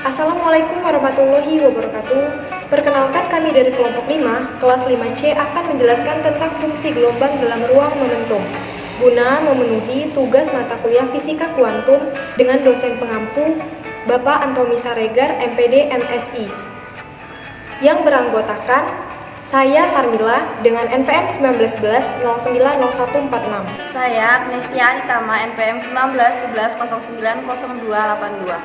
Assalamualaikum warahmatullahi wabarakatuh. Perkenalkan, kami dari kelompok 5, kelas 5C akan menjelaskan tentang fungsi gelombang dalam ruang momentum guna memenuhi tugas mata kuliah Fisika Kuantum dengan dosen pengampu Bapak Antoni Saregar, MPD MSI, yang beranggotakan saya Sarmila dengan NPM 1911090146. Saya Agnestia Aritama, NPM 1911090282.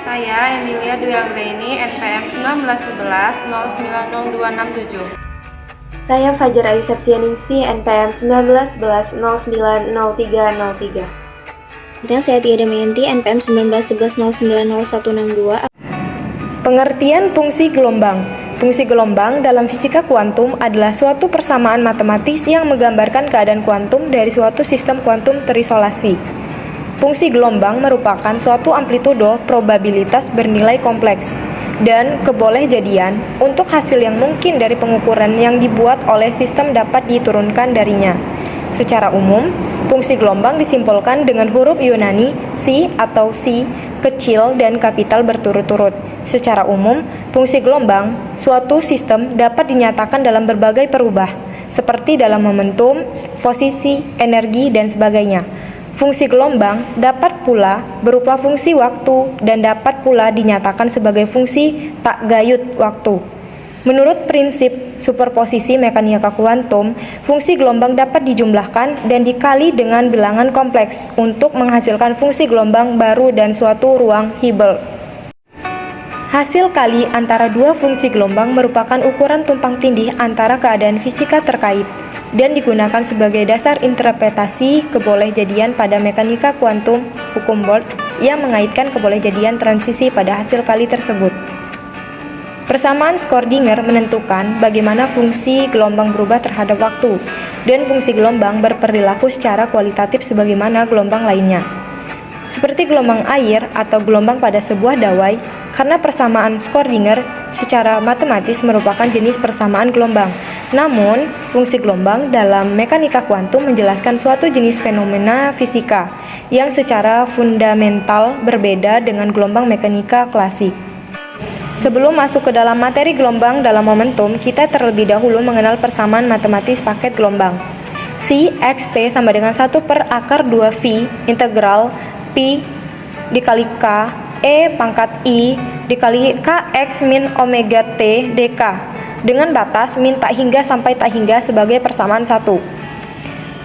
Saya Emilia Dwi Anggraini, NPM 1911090267. Saya Fajar Ayu Septianingsih, NPM 1911090303. Saya Tia Damayanti, NPM 1911090162. Pengertian fungsi gelombang. Fungsi gelombang dalam fisika kuantum adalah suatu persamaan matematis yang menggambarkan keadaan kuantum dari suatu sistem kuantum terisolasi. Fungsi gelombang merupakan suatu amplitudo probabilitas bernilai kompleks dan kebolehjadian untuk hasil yang mungkin dari pengukuran yang dibuat oleh sistem dapat diturunkan darinya. Secara umum, fungsi gelombang disimpulkan dengan huruf Yunani Si atau Si kecil dan kapital berturut-turut. Secara umum, fungsi gelombang suatu sistem dapat dinyatakan dalam berbagai perubah, seperti dalam momentum, posisi, energi, dan sebagainya. Fungsi gelombang dapat pula berupa fungsi waktu dan dapat pula dinyatakan sebagai fungsi tak gayut waktu. Menurut prinsip superposisi mekanika kuantum, fungsi gelombang dapat dijumlahkan dan dikali dengan bilangan kompleks untuk menghasilkan fungsi gelombang baru dan suatu ruang Hubble. Hasil kali antara dua fungsi gelombang merupakan ukuran tumpang tindih antara keadaan fisika terkait dan digunakan sebagai dasar interpretasi kebolehjadian pada mekanika kuantum hukum Born yang mengaitkan kebolehjadian transisi pada hasil kali tersebut. Persamaan Schrödinger menentukan bagaimana fungsi gelombang berubah terhadap waktu, dan fungsi gelombang berperilaku secara kualitatif sebagaimana gelombang lainnya. Seperti gelombang air atau gelombang pada sebuah dawai, karena persamaan Schrödinger secara matematis merupakan jenis persamaan gelombang. Namun, fungsi gelombang dalam mekanika kuantum menjelaskan suatu jenis fenomena fisika yang secara fundamental berbeda dengan gelombang mekanika klasik. Sebelum masuk ke dalam materi gelombang dalam momentum, kita terlebih dahulu mengenal persamaan matematis paket gelombang. Si xt sama dengan 1/(2)V integral pi dikali k e pangkat i dikali kx min omega t dk dengan batas min tak hingga sampai tak hingga sebagai persamaan 1.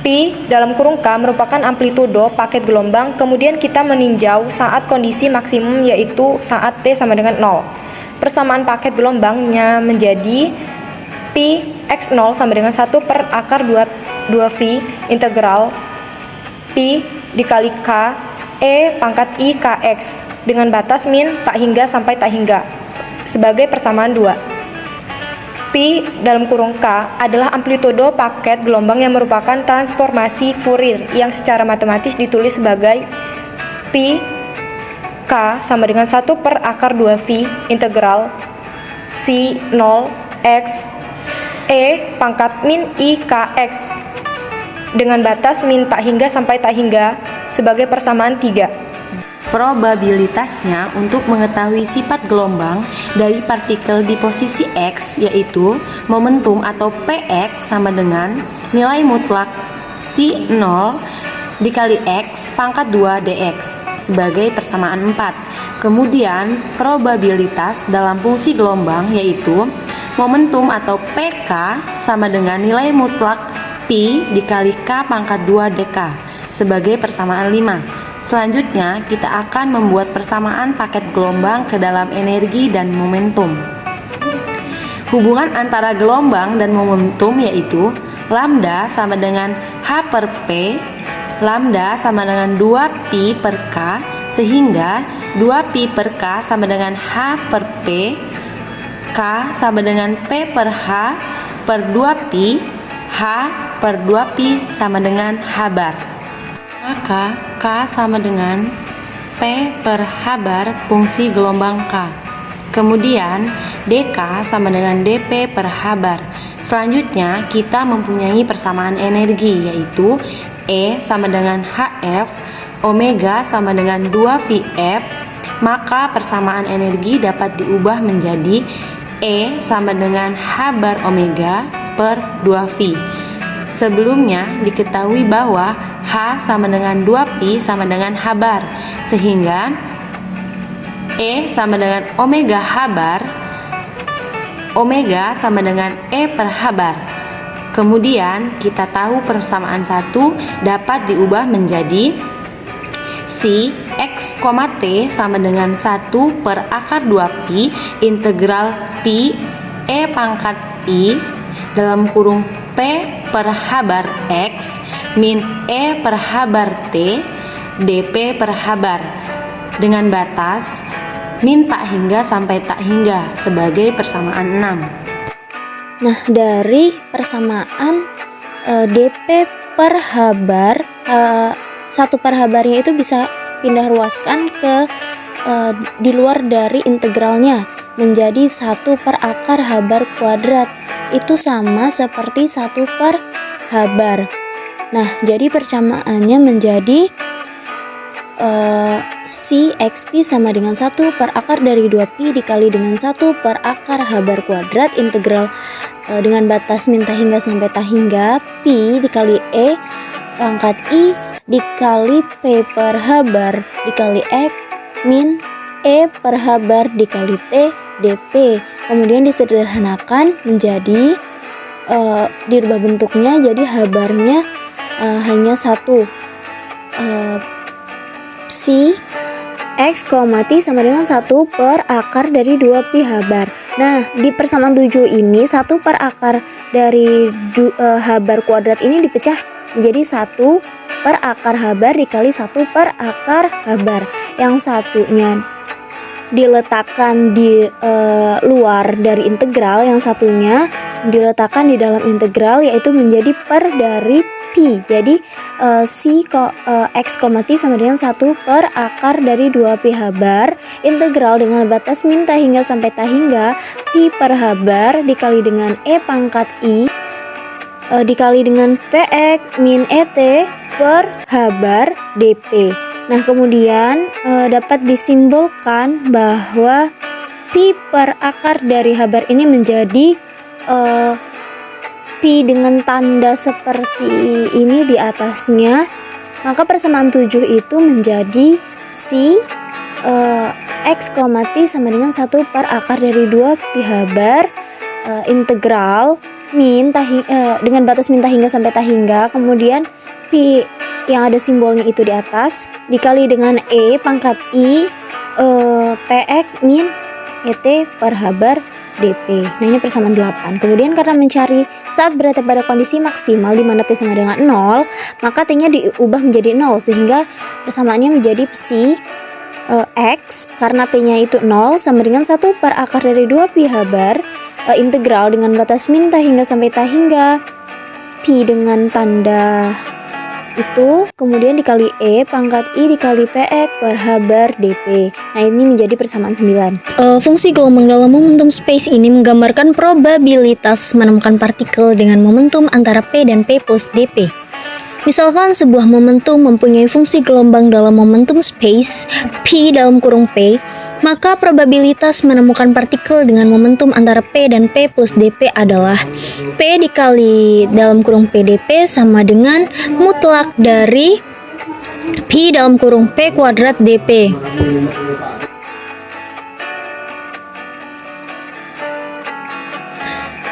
Pi dalam kurung k merupakan amplitudo paket gelombang, kemudian kita meninjau saat kondisi maksimum yaitu saat t sama dengan 0. Persamaan paket gelombangnya menjadi pi x0 sama dengan 1/(2)V integral pi dikali k e pangkat i kx dengan batas min tak hingga sampai tak hingga sebagai persamaan 2. Pi dalam kurung k adalah amplitudo paket gelombang yang merupakan transformasi Fourier yang secara matematis ditulis sebagai pi k sama dengan 1/(2)V integral si 0 x e pangkat min i kx dengan batas min tak hingga sampai tak hingga sebagai persamaan 3. Probabilitasnya untuk mengetahui sifat gelombang dari partikel di posisi X yaitu momentum atau Px sama dengan nilai mutlak Si 0 dikali X pangkat 2 dx sebagai persamaan 4. Kemudian probabilitas dalam fungsi gelombang yaitu momentum atau Pk sama dengan nilai mutlak Pi dikali K pangkat 2 dk sebagai persamaan 5. Selanjutnya, kita akan membuat persamaan paket gelombang ke dalam energi dan momentum. Hubungan antara gelombang dan momentum yaitu lambda sama dengan H per P, lambda sama dengan 2pi per K, sehingga 2pi per K sama dengan H per P, K sama dengan P per H per 2pi, H per 2pi sama dengan H bar. Maka K sama dengan P per H bar fungsi gelombang K. Kemudian dk sama dengan dp per H bar. Selanjutnya kita mempunyai persamaan energi yaitu E sama dengan HF, omega sama dengan 2VF, maka persamaan energi dapat diubah menjadi E sama dengan H bar omega per 2V. Sebelumnya diketahui bahwa H sama dengan 2Pi sama dengan H bar, sehingga E sama dengan omega H bar, omega sama dengan E per H bar. Kemudian kita tahu persamaan 1 dapat diubah menjadi si X, T sama dengan 1 per akar 2Pi integral Pi E pangkat I dalam kurung P per H bar X min E per H bar T dP per H bar dengan batas min tak hingga sampai tak hingga sebagai persamaan 6. Nah, dari persamaan dP per H bar, 1 per H barnya itu bisa pindah ruaskan ke di luar dari integralnya menjadi 1 per akar H bar kuadrat. Itu sama seperti 1 per H bar. Nah, jadi persamaannya menjadi si xt sama dengan 1 per akar dari 2pi dikali dengan 1 per akar H bar kuadrat integral dengan batas min tak hingga sampai tak hingga pi dikali E pangkat I dikali P per H bar dikali X min E per H bar dikali T dP. Kemudian disederhanakan menjadi dirubah bentuknya jadi H barnya hanya 1 si X, T sama dengan 1 per akar dari 2pi H bar. Nah, di persamaan 7 ini 1 per akar dari H bar kuadrat ini dipecah menjadi 1 per akar H bar dikali 1 per akar H bar. Yang satunya diletakkan di luar dari integral, yang satunya diletakkan di dalam integral yaitu menjadi per dari pi. Jadi si X, T sama dengan 1 per akar dari 2pi H bar integral dengan batas min tak hingga sampai tak hingga pi per H bar dikali dengan E pangkat I dikali dengan PX min ET per H bar dP. Nah, kemudian dapat disimbolkan bahwa pi per akar dari H bar ini menjadi pi dengan tanda seperti ini di atasnya, maka persamaan 7 itu menjadi si X, T sama dengan 1 per akar dari 2pi H bar integral min dengan batas min tak hingga sampai tak hingga, kemudian pi yang ada simbolnya itu di atas dikali dengan E pangkat I PX min ET per H bar dP. Nah, ini persamaan 8. Kemudian karena mencari saat berada pada kondisi maksimal di mana T sama dengan 0, maka T-nya diubah menjadi 0 sehingga persamaannya menjadi si X karena T-nya itu 0 sama dengan 1 per akar dari 2pi H bar integral dengan batas min tak hingga sampai tak hingga pi dengan tanda itu kemudian dikali E pangkat I dikali PX per H bar dP. Nah, ini menjadi persamaan 9. Fungsi gelombang dalam momentum space ini menggambarkan probabilitas menemukan partikel dengan momentum antara P dan P plus dP. Misalkan sebuah momentum mempunyai fungsi gelombang dalam momentum space P dalam kurung P, maka probabilitas menemukan partikel dengan momentum antara P dan P plus dP adalah P dikali dalam kurung PdP sama dengan mutlak dari P dalam kurung P kuadrat dP.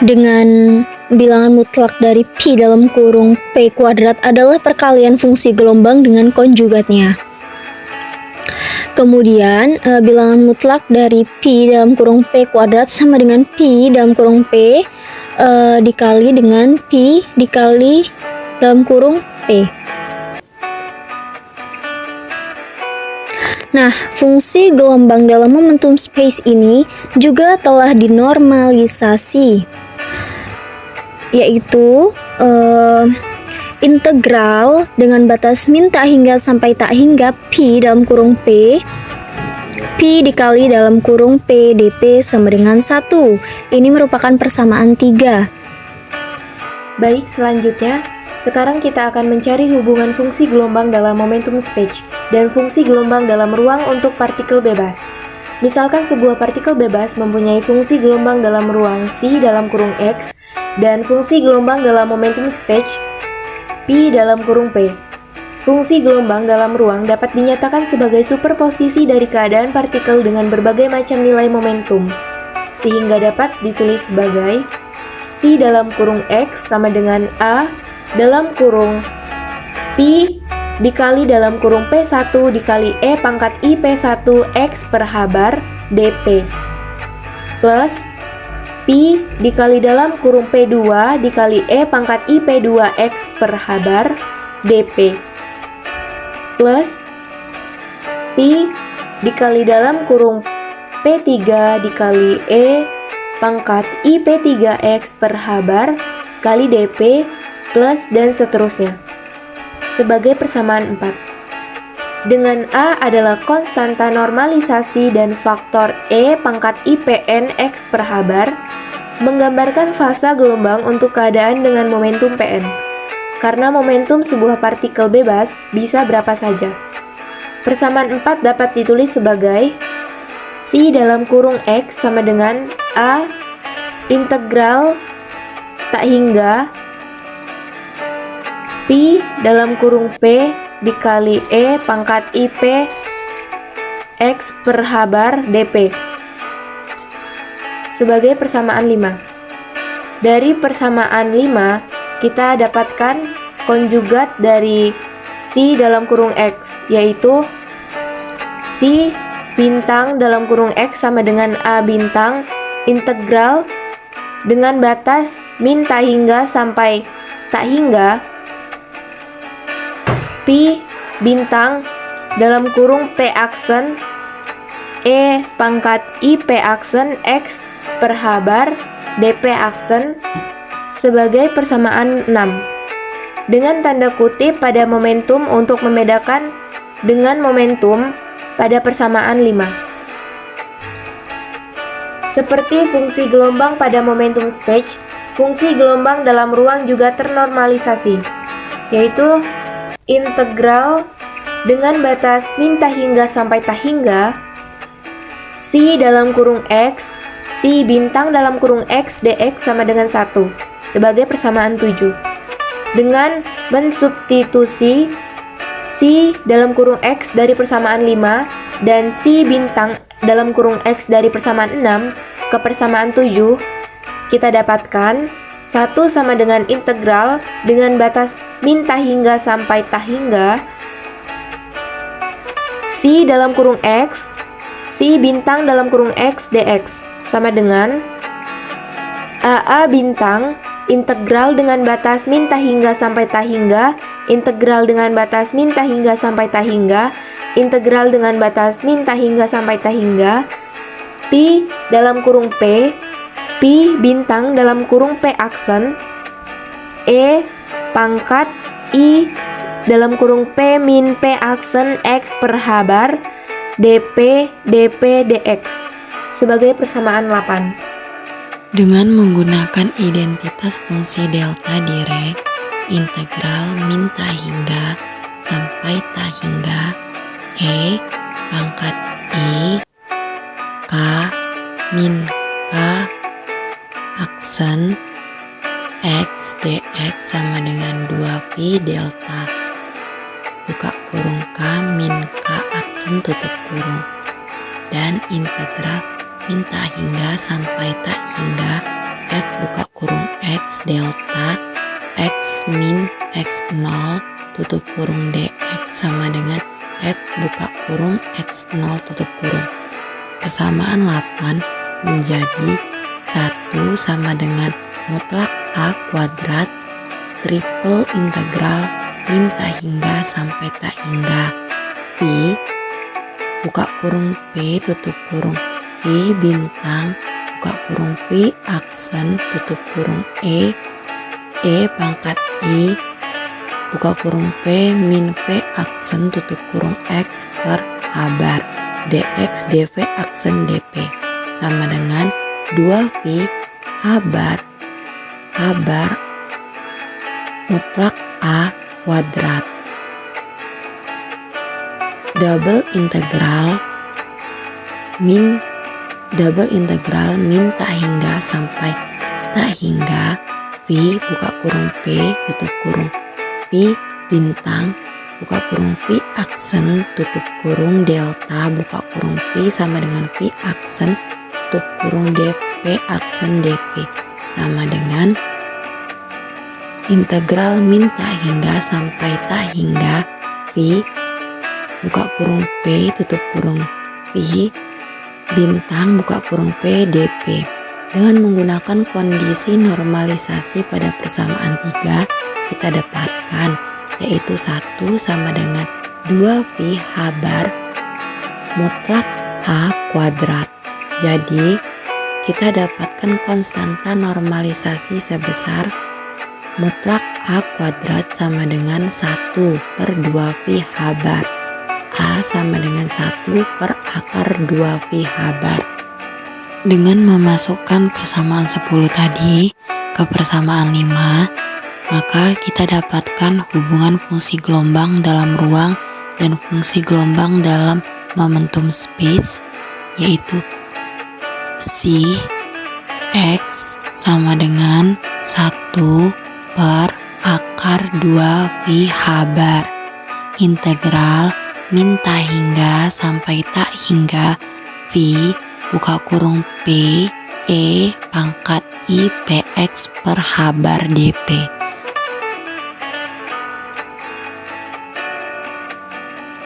Dengan bilangan mutlak dari P dalam kurung P kuadrat adalah perkalian fungsi gelombang dengan konjugatnya. Kemudian bilangan mutlak dari P dalam kurung P kuadrat sama dengan P dalam kurung P dikali dengan P dikali dalam kurung P. Nah, fungsi gelombang dalam momentum space ini juga telah dinormalisasi, yaitu integral dengan batas min tak hingga sampai tak hingga P dalam kurung P dikali dalam kurung P dP sama dengan 1. Ini merupakan persamaan 3. Baik, selanjutnya Sekarang kita akan mencari hubungan fungsi gelombang dalam momentum speech dan fungsi gelombang dalam ruang untuk partikel bebas. Misalkan sebuah partikel bebas mempunyai fungsi gelombang dalam ruang C dalam kurung X dan fungsi gelombang dalam momentum speech P dalam kurung P. Fungsi gelombang dalam ruang dapat dinyatakan sebagai superposisi dari keadaan partikel dengan berbagai macam nilai momentum, sehingga dapat ditulis sebagai C dalam kurung X sama dengan A dalam kurung P dikali dalam kurung P1 dikali E pangkat I P1 X per H bar dP plus P dikali dalam kurung P2 dikali E pangkat I P2 X per H bar dP plus P dikali dalam kurung P3 dikali E pangkat I P3X per H bar kali dP plus dan seterusnya sebagai persamaan 4. Dengan A adalah konstanta normalisasi dan faktor E pangkat IPN X per H bar menggambarkan fasa gelombang untuk keadaan dengan momentum Pn. Karena momentum sebuah partikel bebas bisa berapa saja. Persamaan 4 dapat ditulis sebagai C dalam kurung X sama dengan A integral tak hingga P dalam kurung P dikali E pangkat IP X per H bar dP sebagai persamaan 5. Dari persamaan 5 kita dapatkan konjugat dari C dalam kurung X, yaitu C bintang dalam kurung X sama dengan A bintang integral dengan batas min tak hingga sampai tak hingga P bintang dalam kurung P aksen E pangkat I P aksen X per H bar dP aksen sebagai persamaan 6 dengan tanda kutip pada momentum untuk membedakan dengan momentum pada persamaan 5. Seperti fungsi gelombang pada momentum speech, fungsi gelombang dalam ruang juga ternormalisasi, yaitu integral dengan batas min tak hingga sampai tak hingga C dalam kurung X, C bintang dalam kurung X dx sama dengan 1 sebagai persamaan 7 dengan mensubstitusi C dalam kurung X dari persamaan 5 dan C bintang dalam kurung X dari persamaan 6 ke persamaan 7 kita dapatkan 1 sama dengan integral dengan batas min tak hingga sampai tak hingga C dalam kurung X C bintang dalam kurung X dx sama dengan AA bintang integral dengan batas min tak hingga sampai tak hingga integral dengan batas min tak hingga sampai tak hingga integral dengan batas min tak hingga sampai tak hingga Pi dalam kurung P Pi bintang dalam kurung P aksen E pangkat I dalam kurung P min P aksen X per H bar dP dP dx sebagai persamaan 8. Dengan menggunakan identitas fungsi delta direct, integral min tak hingga sampai tak hingga E pangkat I K min K aksen X dx sama dengan 2pi delta buka kurung K min K aksen tutup kurung dan integral min tak hingga sampai tak hingga F buka kurung X delta X min X0 tutup kurung dx sama dengan F buka kurung X0 tutup kurung. Persamaan 8 menjadi 1 sama dengan mutlak A kuadrat triple integral min tak hingga sampai tak hingga V buka kurung P tutup kurung P bintang buka kurung P aksen tutup kurung E pangkat I buka kurung P min P aksen tutup kurung X per H bar dx dv aksen dp sama dengan 2pi H bar mutlak A kuadrat. Double integral min tak hingga sampai tak hingga V buka kurung P tutup kurung P bintang buka kurung P aksen tutup kurung delta buka kurung P sama dengan P aksen tutup kurung dp aksen dp sama dengan integral min tak hingga sampai tak hingga V buka kurung P tutup kurung P bintang buka kurung P dp. Dengan menggunakan kondisi normalisasi pada persamaan 3 kita dapatkan yaitu 1 sama dengan 2pi habar mutlak A kuadrat. Jadi kita dapatkan konstanta normalisasi sebesar mutlak A kuadrat sama dengan 1/2pi habar. A sama dengan 1/2pi habar. Dengan memasukkan persamaan 10 tadi ke persamaan 5, maka kita dapatkan hubungan fungsi gelombang dalam ruang dan fungsi gelombang dalam momentum space, yaitu psi x sama dengan 1/2pi habar integral min tak hingga sampai tak hingga V buka kurung P E pangkat I px per habar dp.